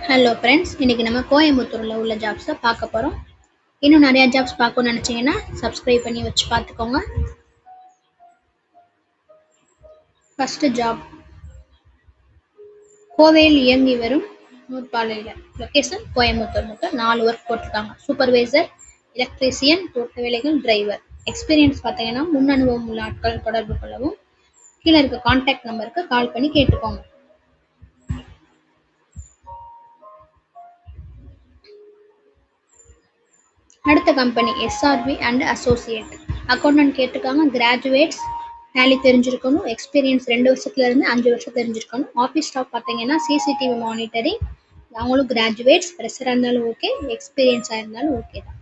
Hello friends, இன்னைக்கு நம்ம கோயம்புத்தூரில் உள்ள ஜாப்ஸை பார்க்க போகிறோம். இன்னும் நிறையா ஜாப்ஸ் பார்க்கணும்னு நினச்சிங்கன்னா சப்ஸ்கிரைப் பண்ணி வச்சு பார்த்துக்கோங்க. ஃபஸ்ட்டு ஜாப் கோவையில் இயங்கி வரும் நூற்பாலையில், லொக்கேஷன் கோயம்புத்தூர். மொத்தம் 4 ஒர்க் போட்டிருக்காங்க. சூப்பர்வைசர், எலக்ட்ரீசியன், தோட்ட வேலைகள், டிரைவர். எக்ஸ்பீரியன்ஸ் பார்த்தீங்கன்னா முன் அனுபவம் உள்ள ஆட்கள் தொடர்பு கொள்ளவும். கீழே இருக்க கான்டாக்ட் நம்பருக்கு கால் பண்ணி கேட்டுக்கோங்க. அடுத்த company SRV and associate. Accountant கேட்டிருக்காங்க. கிராஜுவேட்ஸ், டேலி தெரிஞ்சிருக்கணும். எக்ஸ்பீரியன்ஸ் 2 வருஷத்துல இருந்து 5 வருஷம் தெரிஞ்சிருக்கணும். ஆஃபீஸ் ஸ்டாஃப் பார்த்தீங்கன்னா சிசிடிவி மானிட்டரிங், அவங்களும் கிராஜுவேட்ஸ். ஃப்ரெஷராக இருந்தாலும் ஓகே, எக்ஸ்பீரியன்ஸாக இருந்தாலும் ஓகே தான்.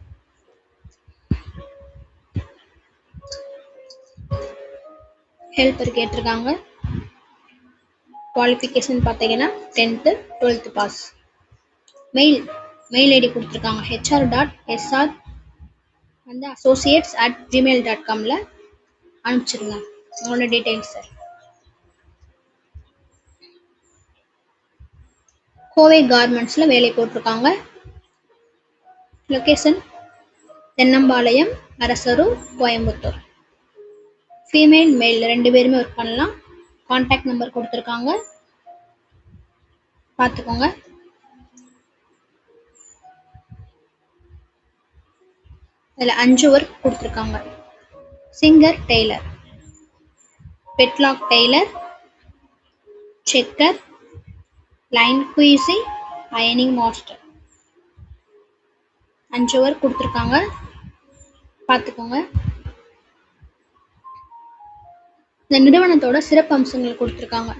ஹெல்ப்பர் கேட்டிருக்காங்க. குவாலிஃபிகேஷன் பார்த்தீங்கன்னா 10th 12th pass. Mail ID கொடுத்துருக்காங்க. hr.sr வந்து associates@gmail.comல அனுப்பிச்சிருங்க உங்களோட டீட்டெயில்ஸ். கோவை கார்மெண்ட்ஸில் வேலை போட்டிருக்காங்க. Location Thennampalayam, Arasarur, Coimbatore. Female male 2 பேருமே ஒர்க் பண்ணலாம். கான்டாக்ட் நம்பர் கொடுத்துருக்காங்க, பார்த்துக்கோங்க. அதில் 5 ஒர்க் கொடுத்துருக்காங்க. சிங்கர் டெய்லர், பெட்லாக் டெய்லர், செக்கர், லைன் குயிசி, அயனிங் மாஸ்டர். 5 ஒர்க் கொடுத்துருக்காங்க, பார்த்துக்கோங்க. இந்த நிறுவனத்தோட சிறப்பு அம்சங்கள் கொடுத்துருக்காங்க.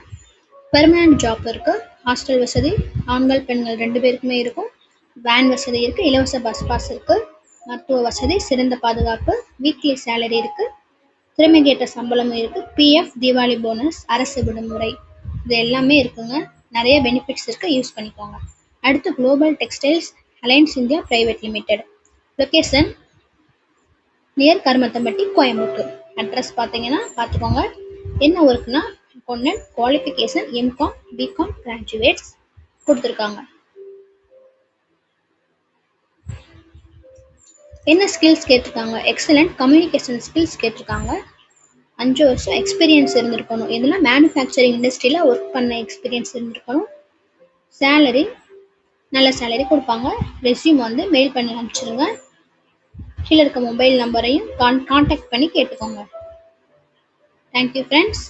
பெர்மனன்ட் ஜாப் இருக்கு. ஹாஸ்டல் வசதி ஆண்கள் பெண்கள் 2 பேருக்குமே இருக்கும். வேன் வசதி இருக்கு. இலவச பஸ் பாஸ் இருக்கு. மருத்துவ வசதி, சிறந்த பாதுகாப்பு, வீக்லி சேலரி இருக்கு. திறமைக்கேற்ற சம்பளமும் இருக்கு. பிஎஃப், தீபாவளி போனஸ், அரசு விடுமுறை, இது எல்லாமே இருக்குங்க. நிறைய பெனிஃபிட்ஸ் இருக்கு, யூஸ் பண்ணிக்கோங்க. அடுத்து global textiles alliance India private limited. Location near Karumathampatti, Coimbatore. Address பார்த்தீங்கன்னா பார்த்துக்கோங்க. என்ன ஒர்க்னா accountant. Qualification MCom, BCom graduates கொடுத்துருக்காங்க. என்ன ஸ்கில்ஸ் கேட்டிருக்காங்க? எக்ஸலண்ட் கம்யூனிகேஷன் ஸ்கில்ஸ் கேட்டிருக்காங்க. 5 வருஷம் எக்ஸ்பீரியன்ஸ் இருந்திருக்கணும். இதெல்லாம் மேனுஃபேக்சரிங் இண்டஸ்ட்ரியில் ஒர்க் பண்ண எக்ஸ்பீரியன்ஸ் இருந்திருக்கணும். சேலரி நல்ல சேலரி கொடுப்பாங்க. ரெஸ்யூம் வந்து மெயில் பண்ணி அனுப்பிச்சிருங்க. கீழே இருக்க மொபைல் நம்பரையும் கான்டாக்ட் பண்ணி கேட்டுக்கோங்க. Thank you friends.